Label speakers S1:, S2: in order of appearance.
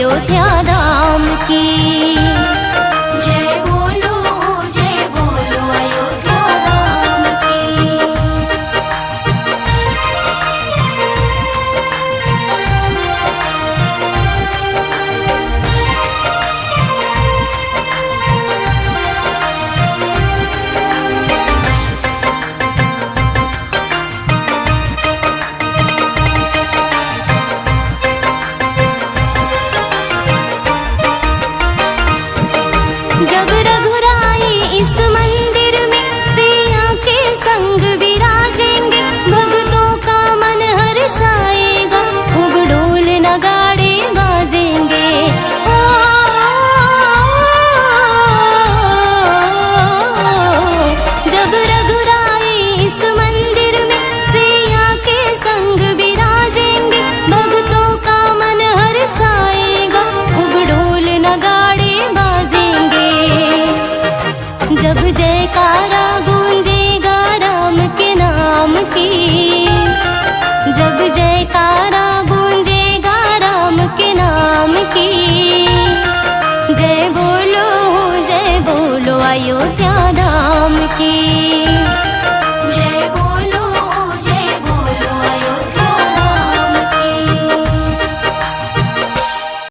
S1: अयोध्या धाम की। जय बोलो अयोध्या धाम की। जब रघुराई इस मंदिर में सिया के संग विराजेंगे, भक्तों का मन हर्षाएगा, खूब ढोल नगाड़े बाजेंगे। जब रघुराई इस मंदिर में सिया के संग विराजेंगे, भक्तों का मन हर्षाएगा, खूब ढोल नगाड़े बाजेंगे। जब जयकारा गूंजेगा राम के नाम की, जब जयकारा गूंजेगा राम के नाम की। जय बोलो अयोध्या धाम की।